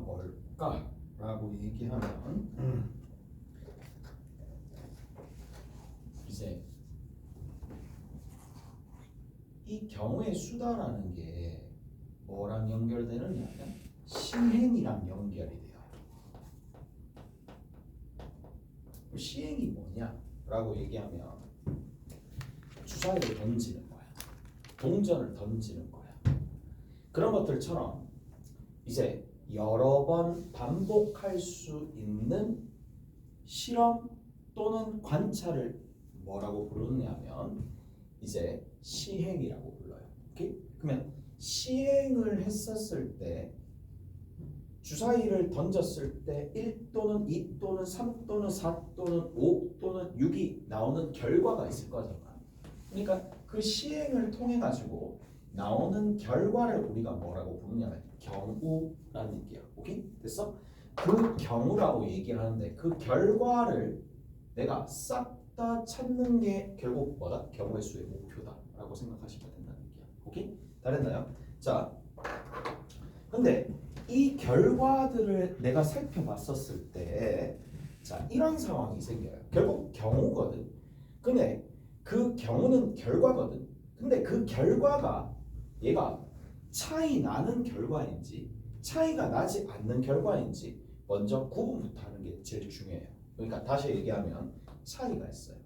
뭘까라고 얘기하면 이제 이 경우의 수다라는 게 뭐랑 연결되느냐면 시행이랑 연결이 돼요. 시행이 뭐냐라고 얘기하면 주사위를 던지는 거야. 동전을 던지는 거야. 그런 것들처럼 이제 여러 번 반복할 수 있는 실험 또는 관찰을 뭐라고 부르냐면 이제 시행이라고 불러요. 오케이? 그러면 시행을 했었을 때 주사위를 던졌을 때 1 또는 2 또는 3 또는 4 또는 5 또는 6이 나오는 결과가 있을 거잖아. 그러니까 그 시행을 통해 가지고 나오는 결과를 우리가 뭐라고 부르냐면 경우라는 얘기야. 오케이? 됐어? 그 경우라고 얘기를 하는데 그 결과를 내가 싹 다 찾는 게 결국 뭐다? 경우의 수의 목표다라고 생각하시면 된다는 얘기야. 오케이? 다 됐나요? 자, 근데 이 결과들을 내가 살펴봤었을 때 자, 이런 상황이 생겨요. 결국 경우거든. 근데 그 경우는 결과거든. 근데 그 결과가 얘가 차이 나는 결과인지 차이가 나지 않는 결과인지 먼저 구분부터 하는 게 제일 중요해요. 그러니까 다시 얘기하면 차이가 있어요.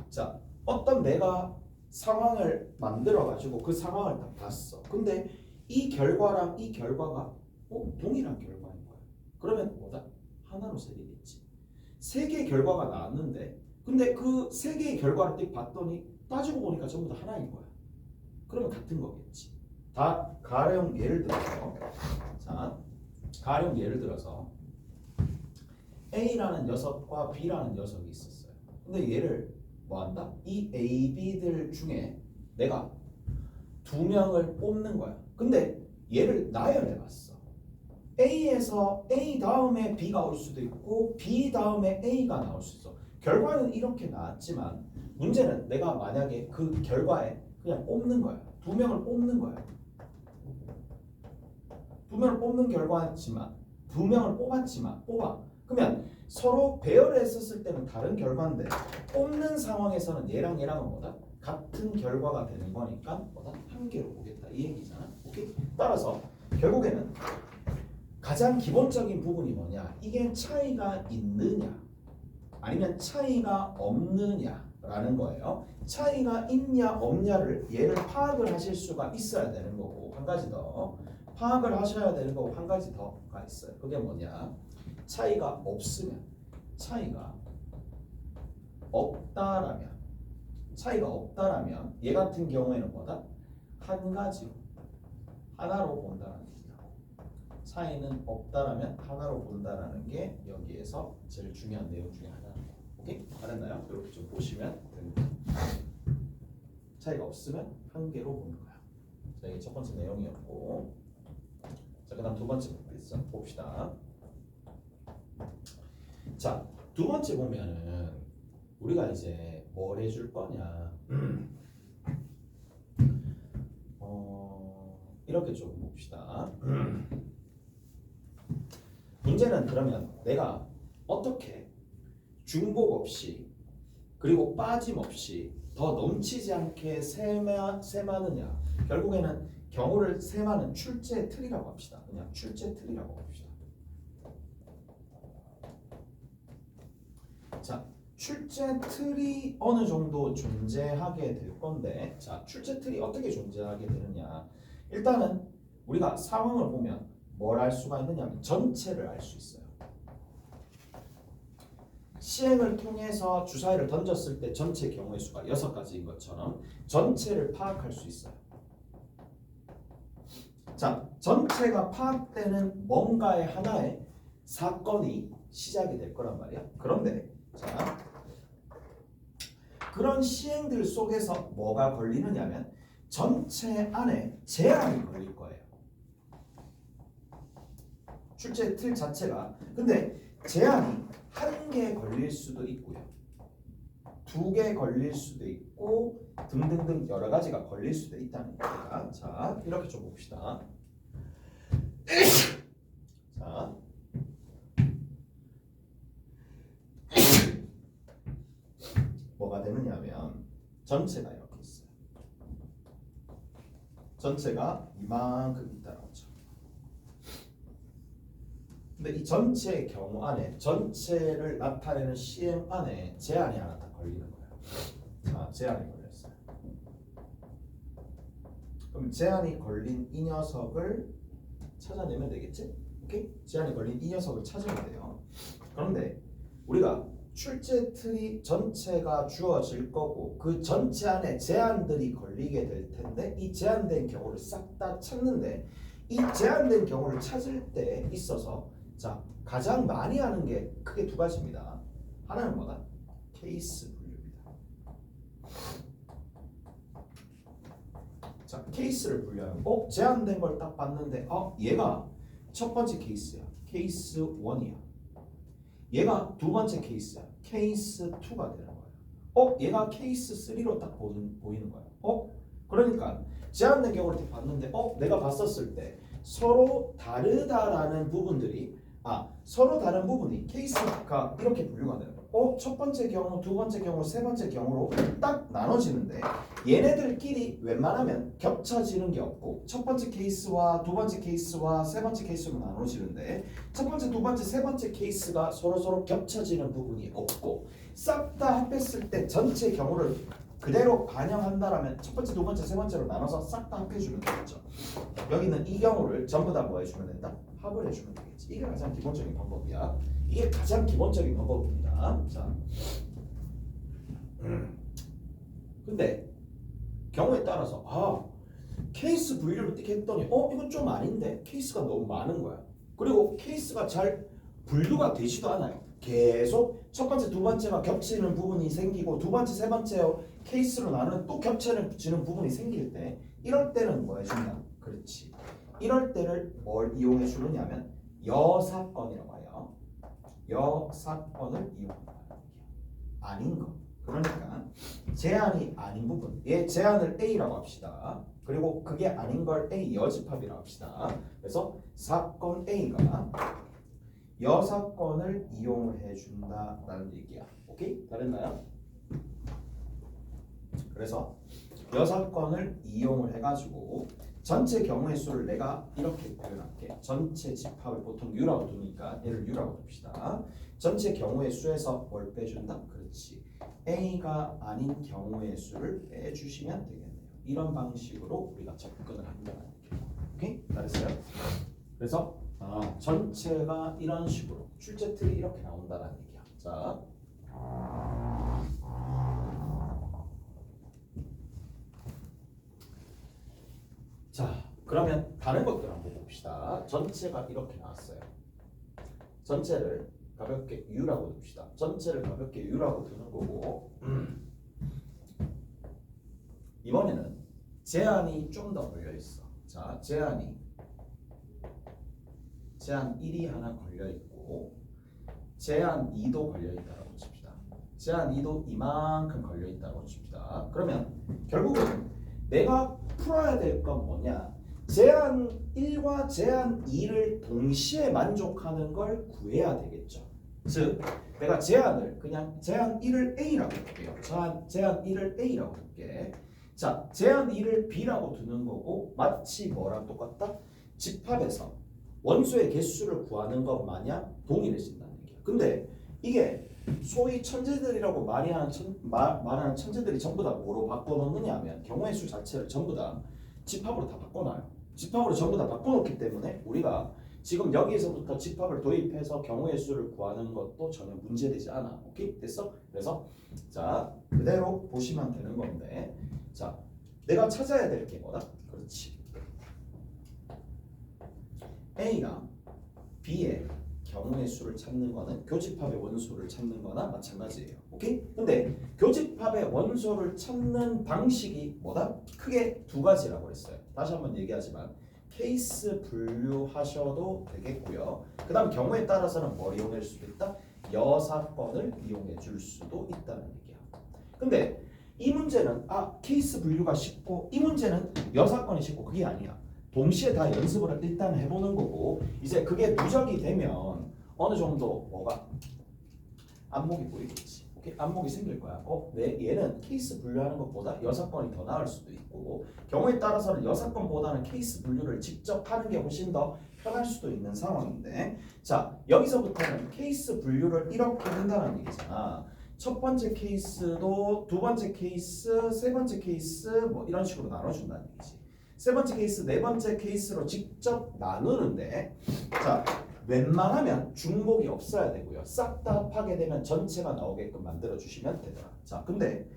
자, 어떤 내가 상황을 만들어 가지고 그 상황을 딱 봤어. 근데 이 결과랑 이 결과가 동일한 결과인 거야. 그러면 뭐다? 하나로 세리겠지. 세 개의 결과가 나왔는데 근데 그 세 개의 결과를 딱 봤더니 따지고 보니까 전부 다 하나인 거야. 그러면 같은 거겠지. 가령 예를 들어서 자, 가령 예를 들어서 A라는 녀석과 B라는 녀석이 있었어요. 근데 얘를 뭐 한다? 이 A, B들 중에 내가 두 명을 뽑는 거야. 근데 얘를 나열해 봤어. A에서 A 다음에 B가 올 수도 있고 B 다음에 A가 나올 수 있어. 결과는 이렇게 나왔지만 문제는 내가 만약에 그 결과에 그냥 뽑는 거야. 두 명을 뽑는 거야. 두 명을 뽑는 결과지만 두 명을 뽑아. 그러면 서로 배열했었을 때는 다른 결과인데 뽑는 상황에서는 얘랑 얘랑은 뭐다? 같은 결과가 되는 거니까 뭐다? 한 개로 보겠다 이 얘기잖아. 오케이? 따라서 결국에는 가장 기본적인 부분이 뭐냐? 이게 차이가 있느냐 아니면 차이가 없느냐라는 거예요. 차이가 있냐 없냐를 얘를 파악을 하실 수가 있어야 되는 거고 한 가지 더 파악을 하셔야 되는 거고 한 가지 더가 있어요. 그게 뭐냐? 차이가 없으면 차이가 없다라면 얘 같은 경우에는 뭐다? 한 가지로 하나로 본다라는 얘기다. 차이는 없다라면 하나로 본다라는 게 여기에서 제일 중요한 내용 중에 하나예요. 오케이? 알았나요? 이렇게 좀 보시면 됩니다. 차이가 없으면 한 개로 보는 거야. 자, 이게 첫 번째 내용이었고, 자, 그다음 두 번째 봅시다. 자, 두 번째 보면은 우리가 이제 뭘 해줄 거냐? 이렇게 좀 봅시다. 문제는 그러면 내가 어떻게 중복 없이 그리고 빠짐없이 더 넘치지 않게 세마느냐? 결국에는 경우를 세마는 출제 틀이라고 합시다. 그냥 출제 틀이라고 합시다. 자, 출제 틀이 어느 정도 존재하게 될 건데, 자, 출제 틀이 어떻게 존재하게 되느냐? 일단은 우리가 상황을 보면 뭘 알 수가 있느냐면 전체를 알 수 있어요. 시행을 통해서 주사위를 던졌을 때 전체 경우의 수가 6가지인 것처럼 전체를 파악할 수 있어요. 자, 전체가 파악되는 뭔가의 하나의 사건이 시작이 될 거란 말이야. 그런데 자, 그런 시행들 속에서 뭐가 걸리느냐면 전체 안에 제한이 걸릴 거예요. 출제 틀 자체가. 근데 제한이 한 개 걸릴 수도 있고요. 2개 걸릴 수도 있고 등등등 여러 가지가 걸릴 수도 있다는 거야. 자, 이렇게 좀 봅시다. 자, 뭐가 되느냐면 전체가 이렇게 있어요. 전체가 이만큼 있다라고 하죠. 근데 이 전체의 경우 안에 전체를 나타내는 CM 안에 제한이 하나 딱 걸리는 거예요. 자, 제한이 걸렸어요. 그럼 제한이 걸린 이 녀석을 찾아내면 되겠지? 오케이? 제한이 걸린 이 녀석을 찾으면 돼요. 그런데 우리가 출제 틀이 전체가 주어질 거고 그 전체 안에 제한들이 걸리게 될 텐데 이 제한된 경우를 싹 다 찾는데 이 제한된 경우를 찾을 때 있어서 자, 가장 많이 하는 게 크게 두 가지입니다. 하나는 뭐다? 케이스 분류입니다. 자, 케이스를 분류하면 제한된 걸 딱 봤는데 얘가 첫 번째 케이스야. 케이스 1이야. 얘가 두 번째 케이스야. 케이스 2가 되는 거예요. 얘가 케이스 3로 딱 보이는 거예요. 그러니까 제한된 경우를 딱 봤는데 내가 봤었을 때 서로 다르다라는 부분들이 서로 다른 부분이 케이스가 이렇게 분류가 되는 거예요. 첫 번째 경우, 두 번째 경우, 세 번째 경우로 딱 나눠지는데 얘네들끼리 웬만하면 겹쳐지는 게 없고 첫 번째 케이스와 두 번째 케이스와 세 번째 케이스로 나눠지는데 첫 번째, 두 번째, 세 번째 케이스가 서로 겹쳐지는 부분이 없고 싹 다 합했을 때 전체 경우를 그대로 반영한다라면 첫 번째, 두 번째, 세 번째로 나눠서 싹 다 합해주면 되겠죠. 여기는 이 경우를 전부 다 뭐 해주면 된다? 합을 해주면 되겠지. 이게 가장 기본적인 방법이야. 이게 가장 기본적인 방법입니다. 자, 근데 경우에 따라서 케이스 분류를 띡 했더니 이건 좀 아닌데 케이스가 너무 많은 거야. 그리고 케이스가 잘 분류가 되지도 않아요. 계속 첫 번째, 두 번째가 겹치는 부분이 생기고 두 번째, 세 번째 케이스로 나누는 또 겹쳐지는 부분이 생길 때 이럴 때는 뭐 해준다? 그렇지. 이럴 때를 뭘 이용해 주느냐면 여사건이라고 해요. 여사건을 이용한다. 아닌 거. 그러니까 제한이 아닌 부분. 얘 제한을 A라고 합시다. 그리고 그게 아닌 걸 A 여집합이라고 합시다. 그래서 사건 A가 여사건을 이용을 해준다라는 얘기야. 오케이? 다랬나요? 그래서 여사건을 이용을 해가지고 전체 경우의 수를 내가 이렇게 표현할게. 전체 집합을 보통 U라고 두니까 얘를 U라고 둡시다. 전체 경우의 수에서 뭘 빼준다? 그렇지. A가 아닌 경우의 수를 빼주시면 되겠네요. 이런 방식으로 우리가 접근을 한다는 얘기예요. 오케이? 잘했어요? 그래서 전체가 이런 식으로 출제 틀이 이렇게 나온다는 얘기야. 자, 그러면 다른 것들 한번 봅시다. 전체가 이렇게 나왔어요. 전체를 가볍게 U라고 둡시다. 전체를 가볍게 U라고 두는 거고 이번에는 제한이 좀 더 걸려 있어. 자, 제한 1이 하나 걸려 있고 제한 2도 걸려 있다고 칩시다. 제한 2도 이만큼 걸려 있다고 칩시다. 그러면 결국은 내가 풀어야 될 건 뭐냐? 제한 1과 제한 2를 동시에 만족하는 걸 구해야 되겠죠. 즉 내가 제한을 그냥 제한 1을 A라고 할게요. 제한 1을 A라고 할게. 자, 제한 2를 B라고 두는 거고 마치 뭐랑 똑같다? 집합에서 원소의 개수를 구하는 것 마냥 동일해진다는 얘기야. 근데 이게 소위 천재들이라고 말하는 천재들이 전부 다 뭐로 바꿔놓느냐 하면 경우의 수 자체를 전부 다 집합으로 다 바꿔놔요. 집합으로 전부 다 바꿔놓기 때문에 우리가 지금 여기에서부터 집합을 도입해서 경우의 수를 구하는 것도 전혀 문제되지 않아. 오케이? 됐어? 그래서 자, 그대로 보시면 되는 건데 자, 내가 찾아야 될 게 뭐다? 그렇지. A랑 B의 경우의 수를 찾는 거는 교집합의 원소를 찾는 거나 마찬가지예요. 오케이? 근데 교집합의 원소를 찾는 방식이 뭐다? 크게 두 가지라고 했어요. 다시 한번 얘기하지만 케이스 분류하셔도 되겠고요. 그 다음 경우에 따라서는 뭘 이용할 수도 있다? 여사건을 이용해 줄 수도 있다는 얘기야. 근데 이 문제는 케이스 분류가 쉽고 이 문제는 여사건이 쉽고 그게 아니야. 동시에 다 연습을 일단 해보는 거고 이제 그게 누적이 되면 어느 정도 뭐가 안목이 보이겠지. 오케이? 안목이 생길 거야. 얘는 케이스 분류하는 것보다 6건이 더 나을 수도 있고 경우에 따라서는 6건보다는 케이스 분류를 직접 하는 게 훨씬 더 편할 수도 있는 상황인데 자 여기서부터는 케이스 분류를 이렇게 한다는 얘기잖아. 첫 번째 케이스도 두 번째 케이스, 세 번째 케이스 뭐 이런 식으로 나눠준다는 얘기지. 세 번째 케이스, 네 번째 케이스로 직접 나누는데 자 웬만하면 중복이 없어야 되고요. 싹 다 합하게 되면 전체가 나오게끔 만들어 주시면 되더라. 자 근데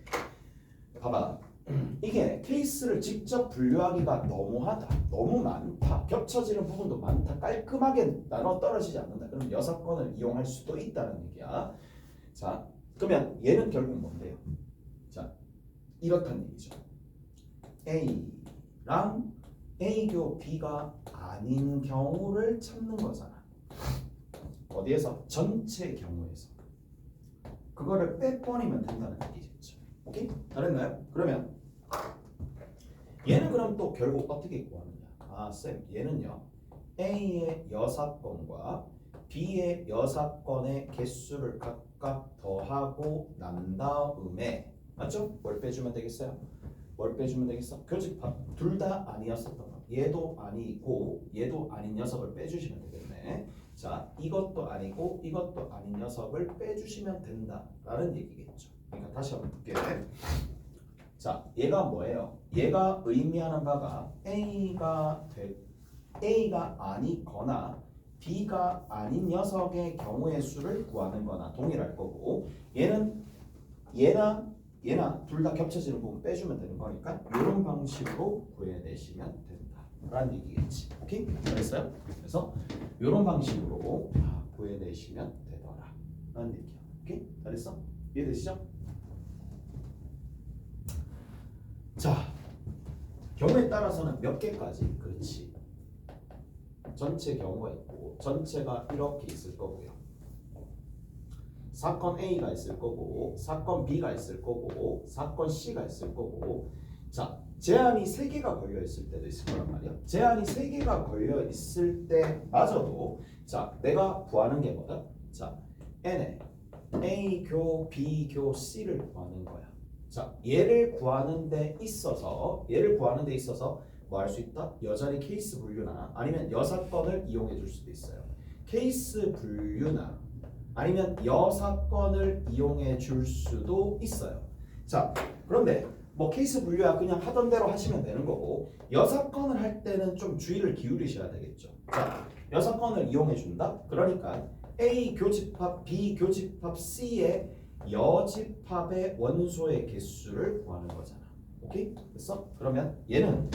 봐봐. 이게 케이스를 직접 분류하기가 너무하다. 너무 많다. 겹쳐지는 부분도 많다. 깔끔하게 나눠 떨어지지 않는다. 그럼 6건을 이용할 수도 있다는 얘기야. 자 그러면 얘는 결국 뭔데요? 자 이렇다는 얘기죠. A랑 A교 B가 아닌 경우를 찾는 거잖아. 어디에서? 전체 경우에서. 그거를 빼버리면 된다는 얘기겠죠. 오케이? 알았나요? 그러면 얘는 그럼 또 결국 어떻게 구하느냐? 아, 쌤, 얘는요. A의 6건과 B의 6건의 개수를 각각 더하고 난 다음에 맞죠? 뭘 빼주면 되겠어요? 뭘 빼주면 되겠어? 교집합 둘 다 아니었었던 거. 얘도 아니고 얘도 아닌 녀석을 빼주시면 되겠네. 자, 이것도 아니고 이것도 아닌 녀석을 빼주시면 된다라는 얘기겠죠. 그러니까 다시 한번 볼게. 자, 얘가 뭐예요? 얘가 의미하는 바가 A가 아니거나 B가 아닌 녀석의 경우의 수를 구하는 거나 동일할 거고 얘는 얘나 둘 다 겹쳐지는 부분 빼주면 되는 거니까 이런 방식으로 구해내시면 된다라는 얘기겠지. 오케이? 잘했어요? 그래서 이런 방식으로 구해내시면 되더라라는 얘기야. 오케이? 잘했어? 이해되시죠? 자, 경우에 따라서는 몇 개까지? 그렇지. 전체 경우가 있고 전체가 이렇게 있을 거고요. 사건 A가 있을 거고 사건 B가 있을 거고 사건 C가 있을 거고 자 제한이 3개가 걸려 있을 때도 있을 거란 말이야. 제한이 3개가 걸려 있을 때마저도 자 내가 구하는 게 뭐다? 자 N에 A교 B교 C를 구하는 거야. 자 얘를 구하는 데 있어서 뭐 할 수 있다? 여전히 케이스 분류나 아니면 여사건을 이용해 줄 수도 있어요. 케이스 분류나 아니면 여사건을 이용해 줄 수도 있어요. 자, 그런데 뭐 케이스 분류야 그냥 하던 대로 하시면 되는 거고 여사건을 할 때는 좀 주의를 기울이셔야 되겠죠. 자, 여사건을 이용해 준다? 그러니까 A 교집합, B 교집합, C의 여집합의 원소의 개수를 구하는 거잖아. 오케이? 됐어? 그러면 얘는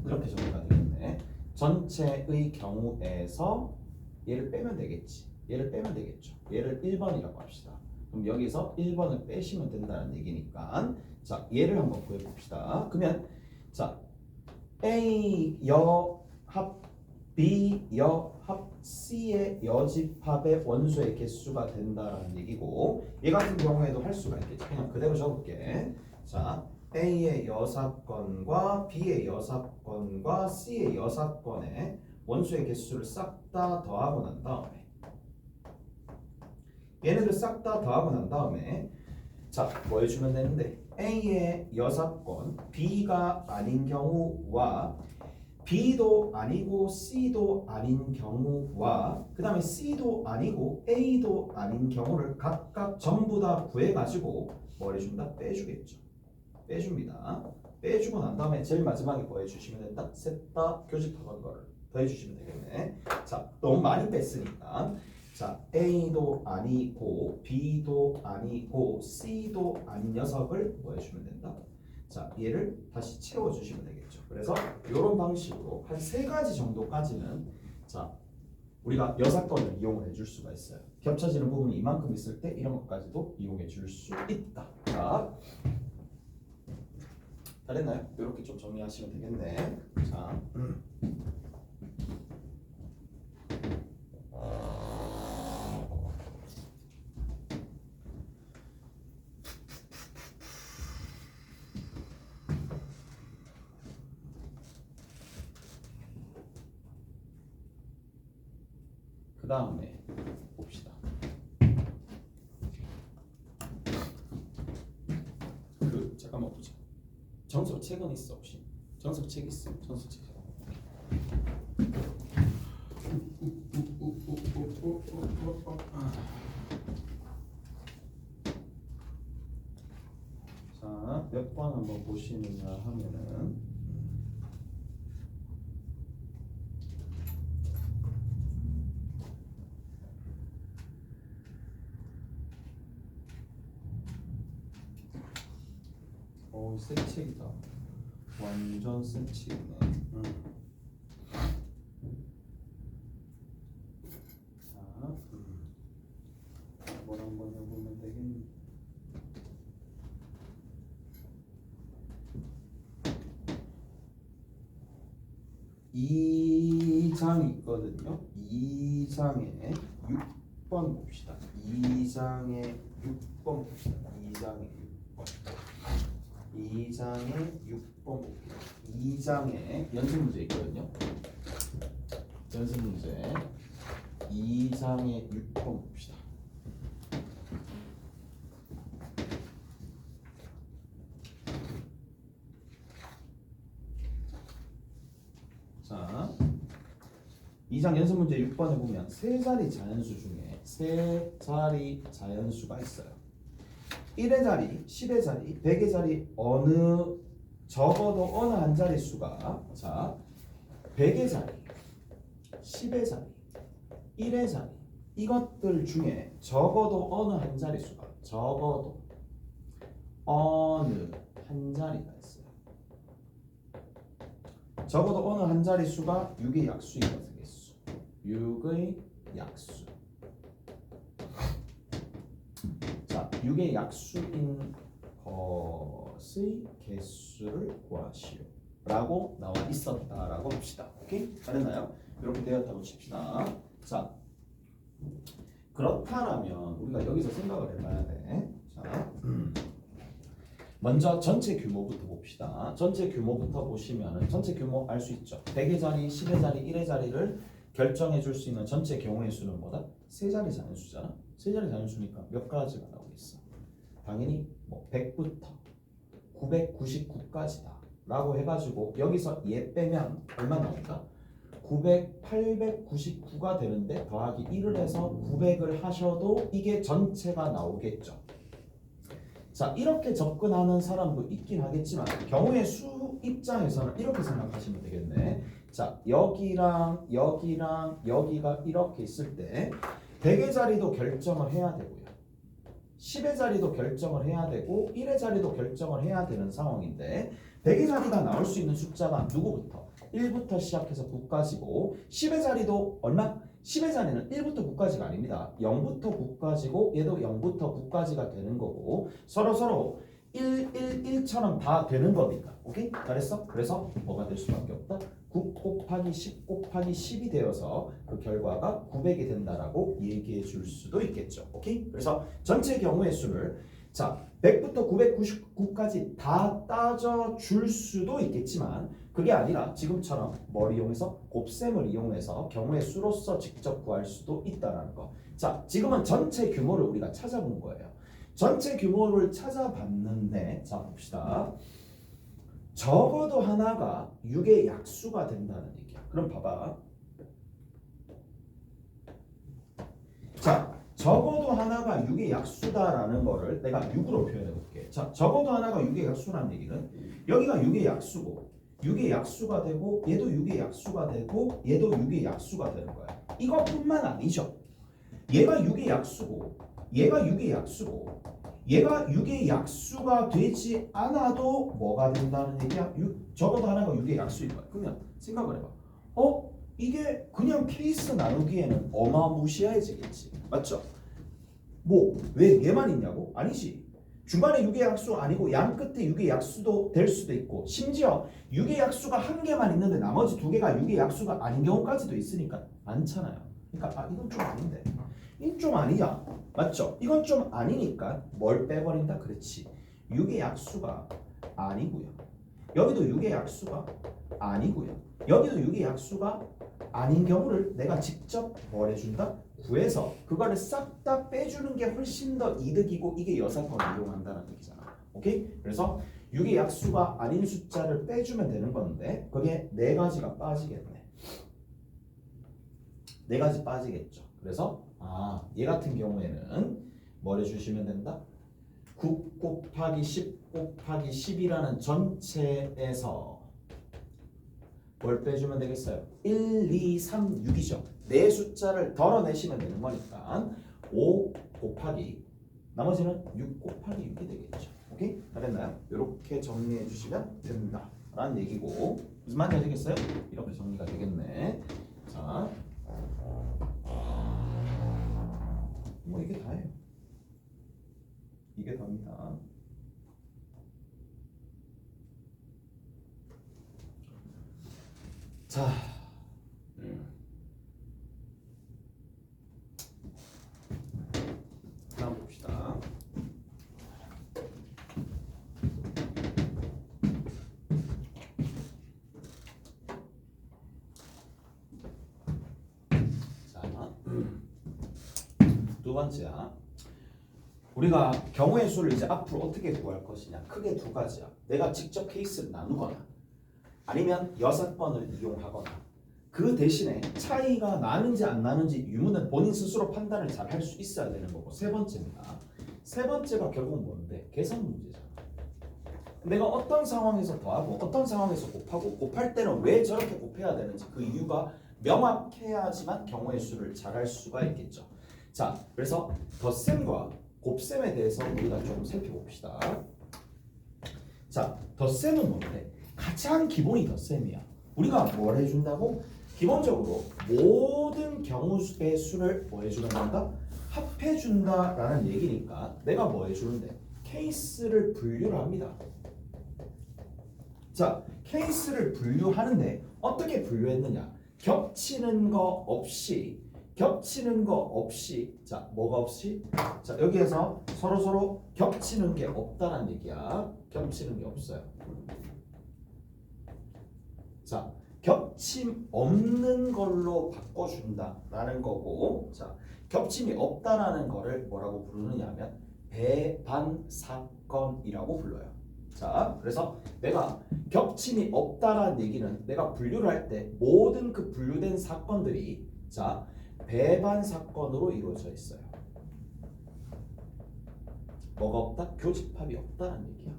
이렇게 정리가 되겠네. 전체의 경우에서 얘를 빼면 되겠지. 얘를 빼면 되겠죠. 얘를 1번이라고 합시다. 그럼 여기서 1번을 빼시면 된다는 얘기니까 자 얘를 한번 구해봅시다. 그러면 자 A 여합 B 여합 C의 여집합의 원소의 개수가 된다는 얘기고 얘 같은 경우에도 할 수가 있겠지. 그냥 그대로 적을게. 자 A의 여사건과 B의 여사건과 C의 여사건의 원소의 개수를 싹 다 더하고 난 다음에 얘네들 싹 다 더하고 난 다음에 자 뭐 해주면 되는데 A의 여사건 B가 아닌 경우와 B도 아니고 C도 아닌 경우와 그 다음에 C도 아니고 A도 아닌 경우를 각각 전부 다 구해가지고 뭐 해준다? 빼주겠죠. 빼줍니다. 빼주고 난 다음에 제일 마지막에 뭐 해주시면 된다? 셋 다 교집합한 거를 더해주시면 되겠네. 자, 너무 많이 뺐으니까 자, A도 아니고 B도 아니고 C도 아닌 녀석을 뭐 해주면 된다? 자, 얘를 다시 채워주시면 되겠죠. 그래서 이런 방식으로 한 3가지 정도까지는 자, 우리가 여사건을 이용을 해줄 수가 있어요. 겹쳐지는 부분이 이만큼 있을 때 이런 것까지도 이용해 줄 수 있다. 자, 다 됐나요? 이렇게 좀 정리하시면 되겠네. 자. 다음에 봅시다. 잠깐만 보자. 정석책은 있어 혹시? 정석책 있어? 정석책. 자, 몇 번 한번 보시느냐 하면은 새 책이다. 완전 새 책이네. 자, 뭘 한번 해보면 되겠니? 이 장이 있거든요. 이 장에 6번 봅시다. 이 장에 6번 봅시다. 이 장에 6번. 2장에 6번 볼게요. 2장에 연습 문제 있거든요. 연습 문제 2장에 6번 봅시다. 자, 2장 연습 문제 6번에 보면 세 자리 자연수 중에 세 자리 자연수가 있어요. 1의 자리, 10의 자리, 100의 자리 적어도 어느 한 자릿수가 자 100의 자리, 10의 자리, 1의 자리 이것들 중에 적어도 어느 한 자릿수가 적어도 어느 한 자리가 있어요. 적어도 어느 한 자릿수가 6의 약수인 것의 개수 6의 약수. 자, 6의 약수인 것의 개수를 구하시오 라고 나와 있었다라고 봅시다. 오케이? 잘했나요? 이렇게 되었다고 칩시다. 자, 그렇다면 우리가 여기서 생각을 해봐야 돼. 자, 먼저 전체 규모부터 봅시다. 전체 규모부터 보시면은 전체 규모 알 수 있죠. 100의 자리, 10의 자리, 1의 자리를 결정해 줄 수 있는 전체 경우의 수는 뭐다? 세 자리 자연수잖아. 세 자리 자연수니까 몇 가지가 나오겠어? 당연히 뭐 100부터 999까지다 라고 해가지고 여기서 얘 빼면 얼마 나올까? 900, 899가 되는데 더하기 1을 해서 900을 하셔도 이게 전체가 나오겠죠. 자, 이렇게 접근하는 사람도 있긴 하겠지만 경우의 수 입장에서는 이렇게 생각하시면 되겠네. 자, 여기랑 여기랑 여기가 이렇게 있을 때 100의 자리도 결정을 해야 되고요. 10의 자리도 결정을 해야 되고 1의 자리도 결정을 해야 되는 상황인데 100의 자리가 나올 수 있는 숫자가 누구부터? 1부터 시작해서 9까지고 10의 자리도 얼마? 10의 자리는 1부터 9까지가 아닙니다. 0부터 9까지고 얘도 0부터 9까지가 되는 거고 서로 1, 1, 1처럼 다 되는 겁니다. 오케이? 잘했어? 그래서 뭐가 될 수밖에 없다? 9 곱하기 10 곱하기 10이 되어서 그 결과가 900이 된다라고 얘기해 줄 수도 있겠죠. 오케이? 그래서 전체 경우의 수를 자 100부터 999까지 다 따져 줄 수도 있겠지만 그게 아니라 지금처럼 뭘 이용해서 곱셈을 이용해서 경우의 수로서 직접 구할 수도 있다라는 거. 자, 지금은 전체 규모를 우리가 찾아본 거예요. 전체 규모를 찾아봤는데 자 봅시다. 적어도 하나가 6의 약수가 된다는 얘기야. 그럼 봐봐. 자, 적어도 하나가 6의 약수다라는 거를 내가 6으로 표현해 볼게. 자, 적어도 하나가 6의 약수라는 얘기는 여기가 6의 약수고 6의 약수가 되고 얘도 6의 약수가 되고 얘도 6의 약수가 되는 거야. 이것뿐만 아니죠. 얘가 6의 약수고 얘가 6의 약수고 얘가 6의 약수가 되지 않아도 뭐가 된다는 얘기야? 적어도 하나가 6의 약수인 거야. 그러면 생각을 해봐. 이게 그냥 케이스 나누기에는 어마무시해지겠지. 맞죠? 뭐 왜 얘만 있냐고? 아니지. 중간에 6의 약수 아니고 양 끝에 6의 약수도 될 수도 있고 심지어 6의 약수가 한 개만 있는데 나머지 두 개가 6의 약수가 아닌 경우까지도 있으니까 많잖아요. 그러니까 이건 좀 아닌데 이건 좀 아니야. 맞죠? 이건 좀 아니니까 뭘 빼버린다? 그렇지. 6의 약수가 아니고요. 여기도 6의 약수가 아니고요. 여기도 6의 약수가 아닌 경우를 내가 직접 뭘 해준다? 구해서 그거를 싹 다 빼주는 게 훨씬 더 이득이고 이게 여사건을 이용한다는 얘기잖아. 오케이? 그래서 6의 약수가 아닌 숫자를 빼주면 되는 건데 거기에 네 가지가 빠지겠네. 네 가지 빠지겠죠. 그래서 얘 같은 경우에는 뭘 해주시면 된다? 9 곱하기 10 곱하기 10이라는 전체에서 뭘 빼주면 되겠어요? 1, 2, 3, 6이죠. 네 숫자를 덜어내시면 되는 거니까 5 곱하기 나머지는 6 곱하기 6이 되겠죠. 오케이? 다 됐나요? 이렇게 정리해 주시면 된다 라는 얘기고 무슨 말인지 아시겠어요? 이렇게 정리가 되겠네. 자, 뭐 이게 다예요. 이게 답니다. 자, 다음 봅시다. 자, 두 번째야. 우리가 경우의 수를 이제 앞으로 어떻게 구할 것이냐. 크게 두 가지야. 내가 직접 케이스를 나누거나 아니면 6번을 이용하거나 그 대신에 차이가 나는지 안 나는지 유무는 본인 스스로 판단을 잘 할 수 있어야 되는 거고 세 번째입니다. 세 번째가 결국 뭔데? 계산 문제잖아. 내가 어떤 상황에서 더하고 어떤 상황에서 곱하고 곱할 때는 왜 저렇게 곱해야 되는지 그 이유가 명확해야지만 경우의 수를 잘 할 수가 있겠죠. 자, 그래서 덧셈과 곱셈에 대해서 우리가 좀 살펴봅시다. 자, 덧셈은 뭔데? 가장 기본이 덧셈이야. 우리가 뭘 해준다고? 기본적으로 모든 경우의 수를 뭐 해주는 건가? 합해준다라는 얘기니까 내가 뭐 해주는데? 케이스를 분류를 합니다. 자, 케이스를 분류하는데 어떻게 분류했느냐? 겹치는 거 없이 자, 뭐가 없이? 자, 여기에서 서로 겹치는 게 없다는 얘기야. 겹치는 게 없어요. 자, 겹침 없는 걸로 바꿔준다라는 거고, 자, 겹침이 없다라는 거를 뭐라고 부르느냐 하면 배반사건이라고 불러요. 자, 그래서 내가 겹침이 없다라는 얘기는 내가 분류를 할 때 모든 그 분류된 사건들이 자, 배반 사건으로 이루어져 있어요. 뭐가 없다? 교집합이 없다는 얘기야.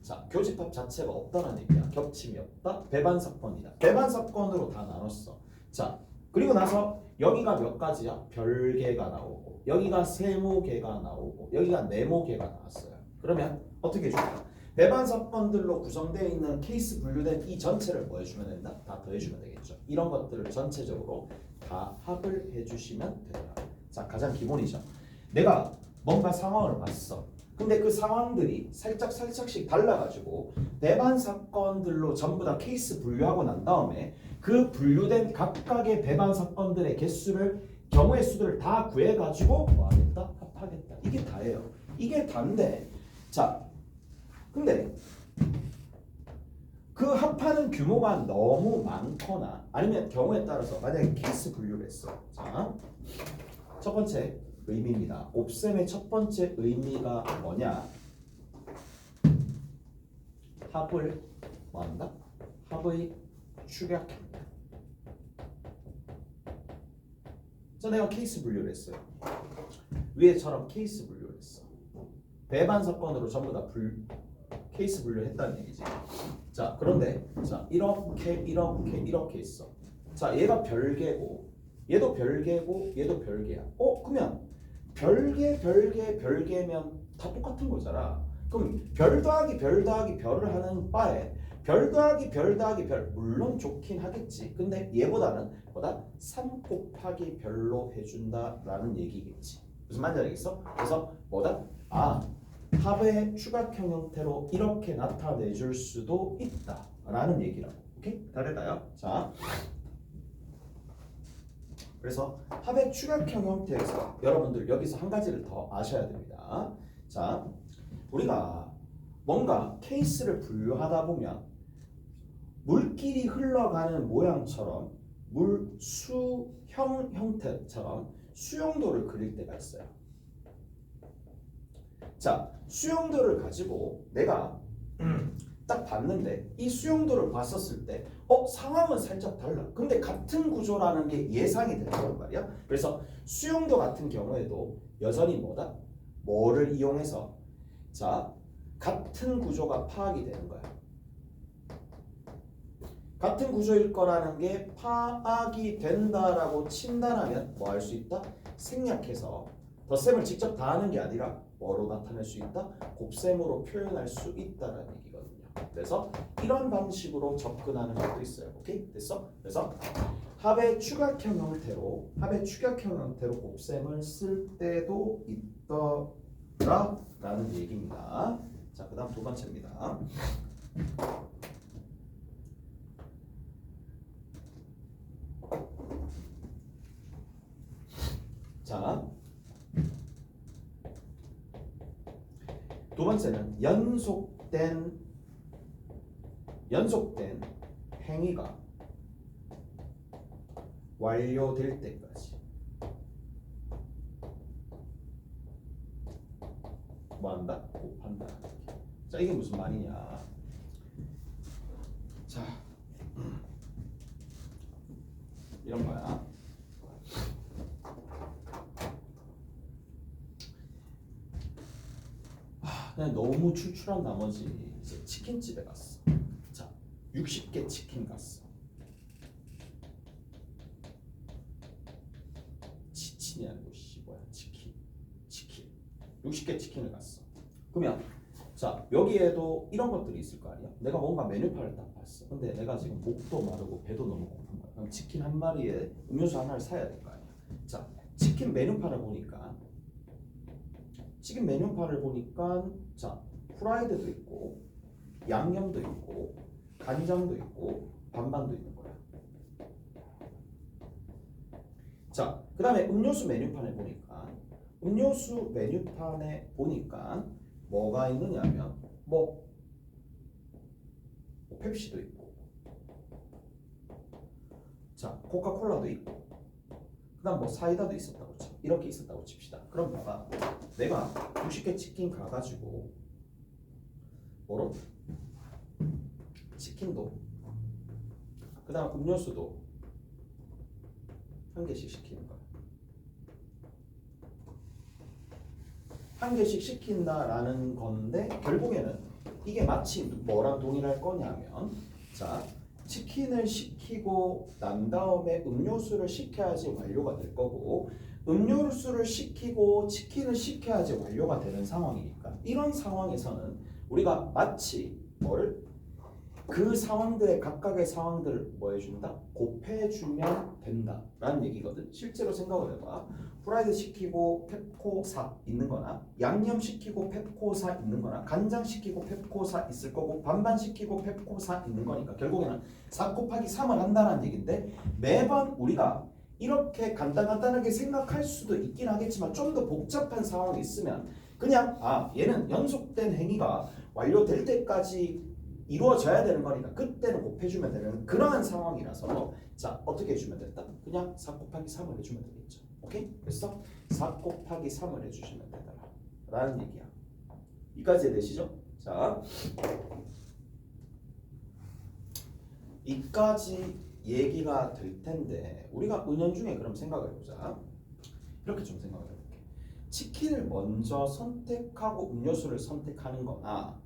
자, 교집합 자체가 없다는 얘기야. 겹침이 없다. 배반 사건이다. 배반 사건으로 다 나눴어. 자, 그리고 나서 여기가 몇 가지야? 별개가 나오고 여기가 세모개가 나오고 여기가 네모개가 나왔어요. 그러면 어떻게 해줄까? 배반 사건들로 구성되어 있는 케이스 분류된 이 전체를 뭐 해주면 된다? 다 더해주면 되겠죠. 이런 것들을 전체적으로 다 합을 해주시면 된다. 자, 가장 기본이죠. 내가 뭔가 상황을 봤어. 근데 그 상황들이 살짝씩 달라가지고 배반 사건들로 전부 다 케이스 분류하고 난 다음에 그 분류된 각각의 배반 사건들의 개수를 경우의 수들을 다 구해가지고 뭐 하겠다? 합하겠다. 이게 다예요. 이게 다인데 자, 근데 그 합하는 규모가 너무 많거나 아니면 경우에 따라서 만약에 케이스 분류를 했어. 자, 첫 번째 의미입니다. 곱셈의 첫 번째 의미가 뭐냐? 합을 뭐한다? 합의 축약한다. 자, 내가 케이스 분류를 했어요. 위에처럼 케이스 분류를 했어. 배반 사건으로 전부 다 케이스 분류했다는 얘기지. 자, 그런데 자, 이렇게 있어. 자, 얘가 별개고 얘도 별개고 얘도 별개야. 그러면 별개면 다 똑같은 거잖아. 그럼 별 더하기 별을 하는 바에 별 더하기 별 물론 좋긴 하겠지. 근데 얘보다는 3 곱하기 별로 해준다라는 얘기겠지. 무슨 말인지 알겠어? 그래서 합의 추각형 형태로 이렇게 나타내줄 수도 있다라는 얘기라고. 오케이? 다 됐나요? 자, 그래서 합의 추각형 형태에서 여러분들 여기서 한 가지를 더 아셔야 됩니다. 자, 우리가 뭔가 케이스를 분류하다 보면 물길이 흘러가는 모양처럼 물수형 형태처럼 수용도를 그릴 때가 있어요. 자, 수용도를 가지고 내가 딱 봤는데 이 수용도를 봤었을 때 상황은 살짝 달라. 근데 같은 구조라는 게 예상이 된단 말이야. 그래서 수용도 같은 경우에도 여전히 뭐다? 뭐를 이용해서 자, 같은 구조가 파악이 되는 거야. 같은 구조일 거라는 게 파악이 된다라고 친단하면 뭐 할 수 있다? 생략해서 덧셈을 직접 다 하는 게 아니라 뭐로 나타낼 수 있다? 곱셈으로 표현할 수 있다라는 얘기거든요. 그래서 이런 방식으로 접근하는 것도 있어요. 오케이? 됐어? 그래서 합의 추각형 형태로 곱셈을 쓸 때도 있더라라는 얘기입니다. 자, 그다음 두 번째입니다. 자, 두 번째는 연속된 행위가 완료될 때까지 뭐한다? 곱한다. 자, 이게 무슨 말이냐? 자, 이런 거야. 그냥 너무 출출한 나머지 이제 치킨집에 갔어. 자, 60개 치킨 갔어. 치킨이 아니고 뭐야? 치킨. 60개 치킨을 갔어. 그러면 자, 여기에도 이런 것들이 있을 거 아니야? 내가 뭔가 메뉴판을 딱 봤어. 근데 내가 지금 목도 마르고 배도 너무 고픈 거야. 그럼 치킨 한 마리에 음료수 하나를 사야 될 거 아니야? 자, 치킨 메뉴판을 보니까 자, 프라이드도 있고 양념도 있고 간장도 있고 반반도 있는 거야. 자, 그 다음에 음료수 메뉴판에 보니까 뭐가 있느냐면 펩시도 있고 자, 코카콜라도 있고 그 다음 사이다도 있었다고 쳐. 이렇게 있었다고 칩시다. 그럼 봐봐, 내가 60개 치킨 가가지고 뭐로? 치킨도 그 다음 음료수도 한 개씩 시키는 거야. 한 개씩 시킨다라는 건데 결국에는 이게 마치 뭐랑 동일할 거냐면 자, 치킨을 시키고 난 다음에 음료수를 시켜야지 완료가 될 거고 음료수를 시키고 치킨을 시켜야지 완료가 되는 상황이니까 이런 상황에서는 우리가 마치 그 상황들의 각각의 상황들을 뭐 해준다? 곱해주면 된다라는 얘기거든. 실제로 생각을 해봐. 프라이드 시키고 펩코사 있는 거나 양념 시키고 펩코사 있는 거나 간장 시키고 펩코사 있을 거고 반반 시키고 펩코사 있는 거니까 결국에는 4 곱하기 3을 한다는 얘기인데 매번 우리가 이렇게 간단하게 생각할 수도 있긴 하겠지만 좀 더 복잡한 상황이 있으면 그냥 얘는 연속된 행위가 완료될 때까지 이루어져야 되는 거니까 그때는 곱해주면 되는 그러한 상황이라서 자, 어떻게 해주면 된다? 그냥 4 곱하기 3을 해주면 되겠죠. 오케이? 그래서 4 곱하기 3을 해주시면 된다 라는 얘기야. 이까지 되시죠? 자, 이까지 얘기가 될 텐데 우리가 은연중에 그럼 생각을 해보자. 이렇게 좀 생각을 해볼게. 치킨을 먼저 선택하고 음료수를 선택하는 거나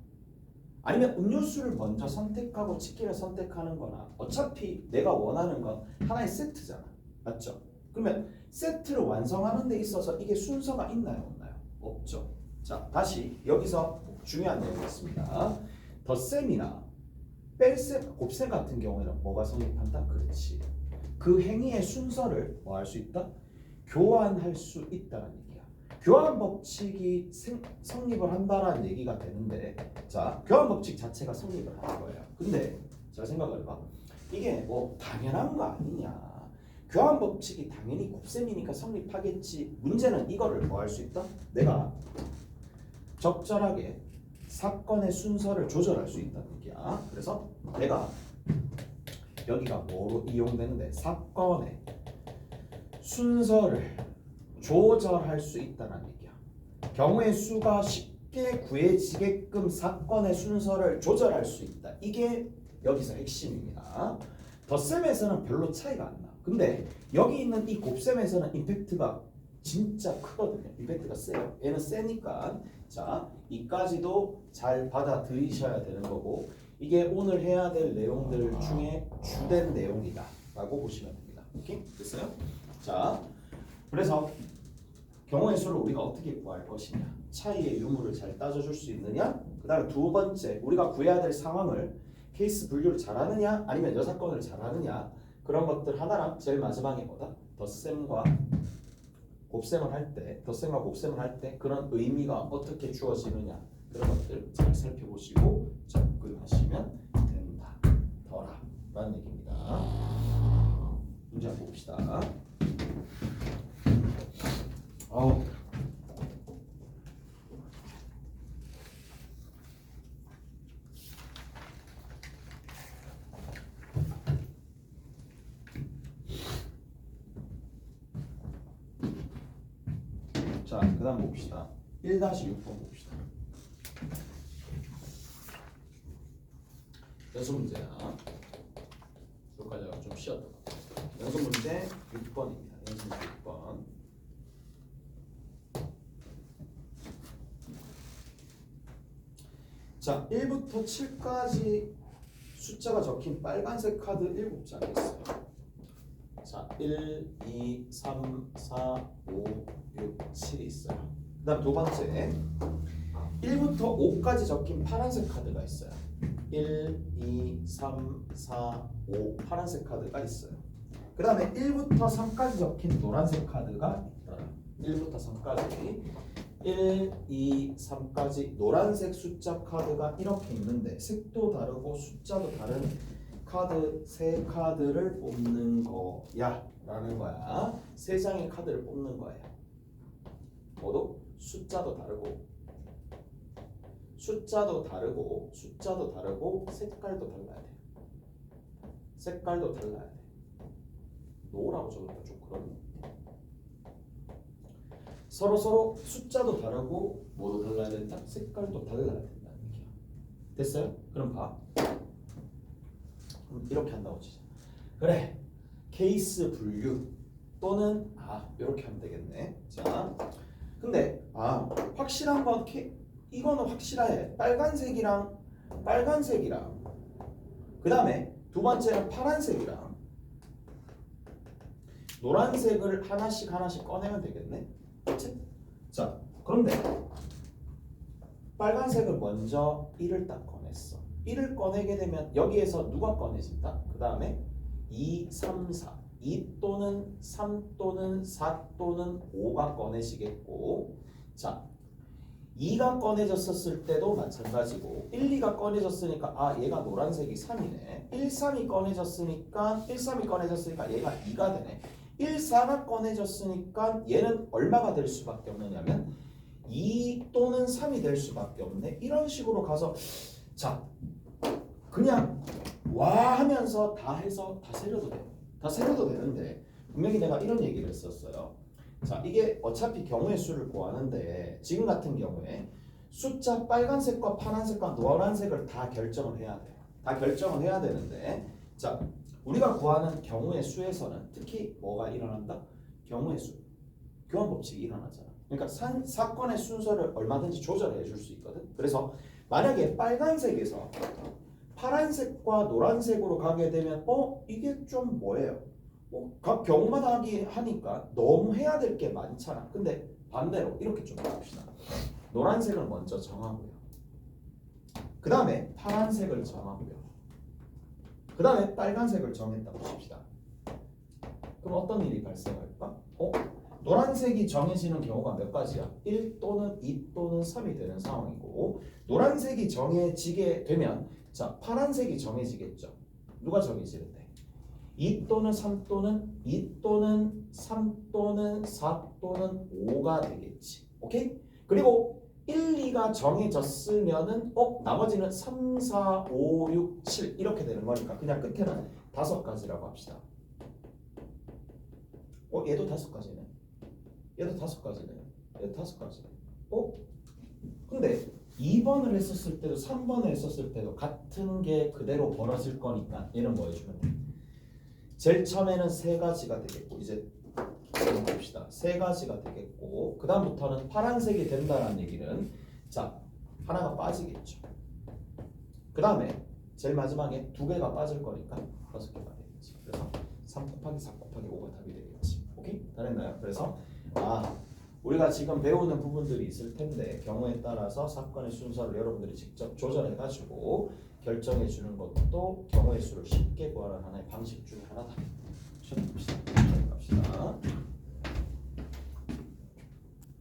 아니면 음료수를 먼저 선택하고 치킨을 선택하는 거나 어차피 내가 원하는 건 하나의 세트잖아. 맞죠? 그러면 세트를 완성하는 데 있어서 이게 순서가 있나요? 없나요? 없죠. 자, 다시 여기서 중요한 내용이 있습니다. 덧셈이나 뺄셈, 곱셈 같은 경우에는 뭐가 성립한다? 그렇지. 그 행위의 순서를 뭐 할 수 있다? 교환할 수 있다는 얘기야. 교환 법칙이 성립을 한다라는 얘기가 되는데 자, 교환 법칙 자체가 성립을 하는 거예요. 근데 자, 생각을 해봐. 이게 당연한 거 아니냐. 교환 법칙이 당연히 곱셈이니까 성립하겠지. 문제는 이거를 뭐 할 수 있다? 내가 적절하게 사건의 순서를 조절할 수 있다는 얘기야. 그래서 내가 여기가 뭐로 이용되는데 사건의 순서를 조절할 수 있다는 얘기야. 경우의 수가 쉽게 구해지게끔 사건의 순서를 조절할 수 있다. 이게 여기서 핵심입니다. 덧셈에서는 별로 차이가 안 나. 근데 여기 있는 이 곱셈에서는 임팩트가 진짜 크거든요. 임팩트가 세요. 얘는 세니까 자 이까지도 잘 받아들이셔야 되는 거고 이게 오늘 해야 될 내용들 중에 주된 내용이다 라고 보시면 됩니다. 오케이? 됐어요? 자 그래서 경우의 수를 우리가 어떻게 구할 것이냐 차이의 유무를 잘 따져줄 수 있느냐 그 다음에 두 번째 우리가 구해야 될 상황을 케이스 분류를 잘하느냐 아니면 여사건을 잘하느냐 그런 것들 하나랑 제일 마지막에 뭐다? 덧셈과 곱셈을 할 때 덧셈과 곱셈을 할 때 그런 의미가 어떻게 주어지느냐 그런 것들 잘 살펴보시고 접근하시면 된다. 더라 라는 얘기입니다. 문제 한번 봅시다. 자, 그 다음 봅시다. 1-6번 봅시다. 연습 문제야. 여기까지 좀 쉬었다. 연습 문제 6번입니다. 연습 문제 6번. 자, 1부터 7까지 숫자가 적힌 빨간색 카드 7장이 있어요. 자, 1, 2, 3, 4, 5, 6, 7이 있어요. 그 다음 두 번째 1부터 5까지 적힌 파란색 카드가 있어요. 1, 2, 3, 4, 5 파란색 카드가 있어요. 그 다음에 1부터 3까지 적힌 노란색 카드가 있어요. 1부터 3까지 1, 2, 3까지 노란색 숫자 카드가 이렇게 있는데 색도 다르고 숫자도 다른 카드 세 카드를 뽑는 거야 라는 거야. 세 장의 카드를 뽑는 거예요. 모두 숫자도 다르고 색깔도 달라야 돼. 색깔도 달라야 돼. 노라고 적었다 좀 그러네. 서로 숫자도 다르고 뭐도 달라야 된다. 색깔도 달라야 된다는 얘기야. 됐어요? 그럼 봐. 이렇게 한다고 치자. 그래. 케이스 분류 또는 이렇게 하면 되겠네. 자, 근데 확실한 건 이거는 확실해. 빨간색이랑 그 다음에 두 번째는 파란색이랑 노란색을 하나씩 꺼내면 되겠네. 그치? 자, 그런데 빨간색을 먼저 1을 딱 꺼냈어. 1을 꺼내게 되면 여기에서 누가 꺼내진다? 그 다음에 2, 3, 4 2 또는 3 또는 4 또는 5가 꺼내지겠고 자 2가 꺼내졌었을 때도 마찬가지고 1, 2가 꺼내졌으니까 얘가 노란색이 3이네 1, 3이 꺼내졌으니까 얘가 2가 되네 1, 4가 꺼내졌으니까 얘는 얼마가 될 수밖에 없느냐면 2 또는 3이 될 수밖에 없네. 이런 식으로 가서 자 그냥 와 하면서 다 해서 다 세려도 돼. 다 세려도 되는데 분명히 내가 이런 얘기를 했었어요. 자 이게 어차피 경우의 수를 구하는데 지금 같은 경우에 숫자 빨간색과 파란색과 노란색을 다 결정을 해야 돼. 다 결정을 해야 되는데 자 우리가 구하는 경우의 수에서는 특히 뭐가 일어난다? 경우의 수. 교환 법칙이 일어나잖아. 그러니까 사건의 순서를 얼마든지 조절해 줄 수 있거든. 그래서 만약에 빨간색에서 파란색과 노란색으로 가게 되면 이게 좀 뭐예요? 각 경우마다 하니까 너무 해야 될 게 많잖아. 근데 반대로 이렇게 좀 해봅시다. 노란색을 먼저 정하고요. 그 다음에 파란색을 정하고요. 그 다음에 빨간색을 정했다고 칩시다. 그럼 어떤 일이 발생할까? 노란색이 정해지는 경우가 몇 가지야? 1 또는 2 또는 3이 되는 상황이고 노란색이 정해지게 되면 자 파란색이 정해지겠죠. 누가 정해지는데? 2 또는 3 또는 2 또는 3 또는 4 또는 5가 되겠지. 오케이? 그리고 1, 2가 정해졌으면은 나머지는 3, 4, 5, 6, 7 이렇게 되는 거니까 그냥 끝에는 5가지라고 합시다. 얘도 5가지네. 얘도 5가지네. 얘도 5가지네. 근데 2번을 했었을 때도 3번을 했었을 때도 같은 게 그대로 벌어질 거니까 얘는 뭐 해주면 돼? 제일 처음에는 3가지가 되겠고 이제 봅시다. 3가지가 되겠고 그 다음부터는 파란색이 된다는 얘기는 자 하나가 빠지겠죠. 그 다음에 제일 마지막에 2개가 빠질 거니까 5개가 되겠지. 그래서 3 곱하기 4 곱하기 5가 답이 되겠지. 오케이? 다 됐나요? 그래서 우리가 지금 배우는 부분들이 있을 텐데 경우에 따라서 사건의 순서를 여러분들이 직접 조절해 가지고 결정해 주는 것도 경우의 수를 쉽게 구하는 하나의 방식 중 하나다.